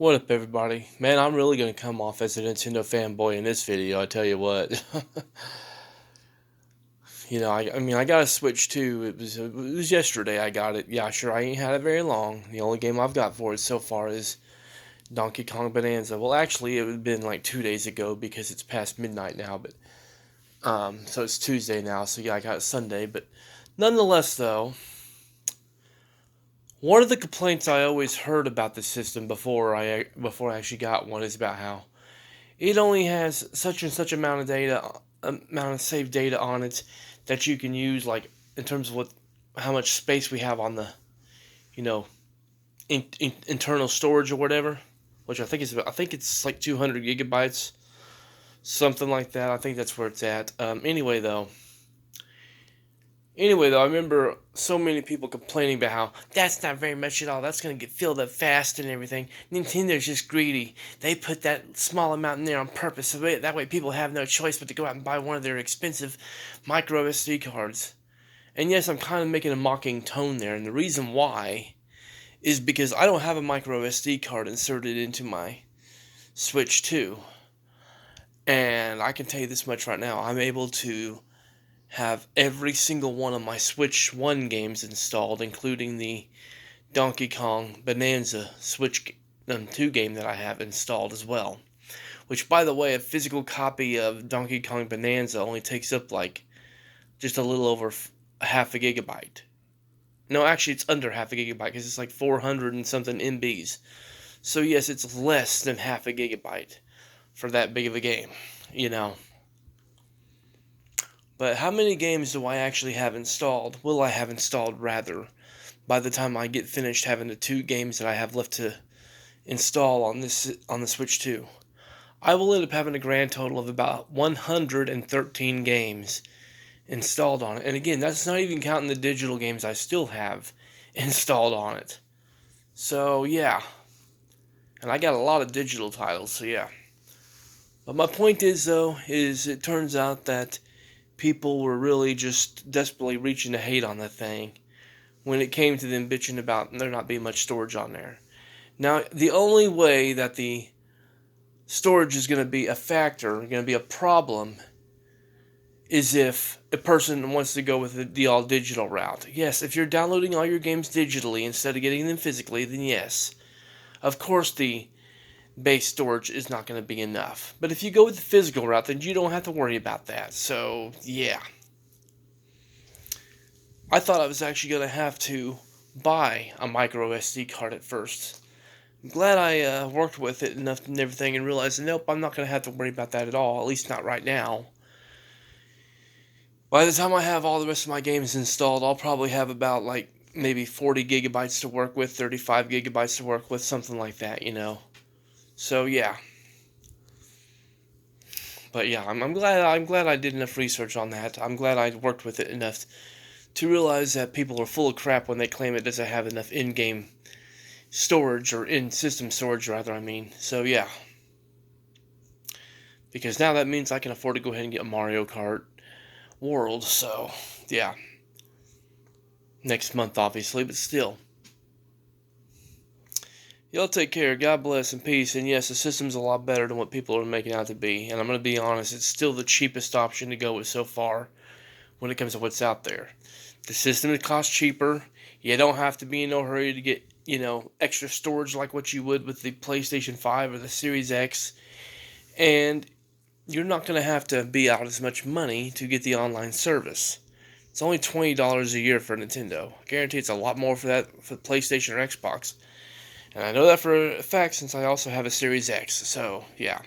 What up, everybody? Man, I'm really gonna come off as a Nintendo fanboy in this video. I tell you what. I mean, I got a Switch too. It was yesterday I got it. Yeah, sure, I ain't had it very long. The only game I've got for it so far is Donkey Kong Bonanza. Well, actually, it would have been like 2 days ago because it's past midnight now. But so it's Tuesday now. So yeah, I got it Sunday. But nonetheless, though, one of the complaints I always heard about the system before I actually got one is about how it only has such and such amount of saved data on it that you can use, like in terms of how much space we have on the, you know, internal storage or whatever, which I think it's like 200 gigabytes, something like that. I think that's where it's at. Anyway, though, I remember so many people complaining about how that's not very much at all. That's going to get filled up fast and everything. Nintendo's just greedy. They put that small amount in there on purpose. So that way people have no choice but to go out and buy one of their expensive micro SD cards. And yes, I'm kind of making a mocking tone there. And the reason why is because I don't have a micro SD card inserted into my Switch 2. And I can tell you this much right now. I'm able to have every single one of my Switch 1 games installed, including the Donkey Kong Bonanza Switch 2 game that I have installed as well. Which, by the way, a physical copy of Donkey Kong Bonanza only takes up like just a little over half a gigabyte. No, actually, it's under half a gigabyte because it's like 400 and something MBs. So yes, it's less than half a gigabyte for that big of a game, you know. But how many games do I actually have installed? Will I have installed, rather, by the time I get finished having the 2 games that I have left to install on the Switch 2? I will end up having a grand total of about 113 games installed on it. And again, that's not even counting the digital games I still have installed on it. So, yeah. And I got a lot of digital titles, so yeah. But my point is, though, it turns out that people were really just desperately reaching to hate on that thing when it came to them bitching about there not being much storage on there. Now, the only way that the storage is going to be a factor, going to be a problem, is if a person wants to go with the all-digital route. Yes, if you're downloading all your games digitally instead of getting them physically, then yes. Of course, the base storage is not going to be enough. But if you go with the physical route, then you don't have to worry about that. So, yeah. I thought I was actually going to have to buy a micro SD card at first. I'm glad I worked with it enough and everything and realized, nope, I'm not going to have to worry about that at all, at least not right now. By the time I have all the rest of my games installed, I'll probably have about, like, maybe 40 gigabytes to work with, 35 gigabytes to work with, something like that, you know. So yeah, but yeah, I'm glad I did enough research on that. I'm glad I worked with it enough to realize that people are full of crap when they claim it doesn't have enough in-game storage, or in-system storage rather. I mean, so yeah, because now that means I can afford to go ahead and get a Mario Kart World. So yeah, next month obviously, but still. Y'all take care. God bless and peace. And yes, the system's a lot better than what people are making out to be. And I'm going to be honest, it's still the cheapest option to go with so far when it comes to what's out there. The system costs cheaper. You don't have to be in no hurry to get, extra storage like what you would with the PlayStation 5 or the Series X. And you're not going to have to be out as much money to get the online service. It's only $20 a year for Nintendo. I guarantee it's a lot more for that for the PlayStation or Xbox. And I know that for a fact since I also have a Series X, so, yeah.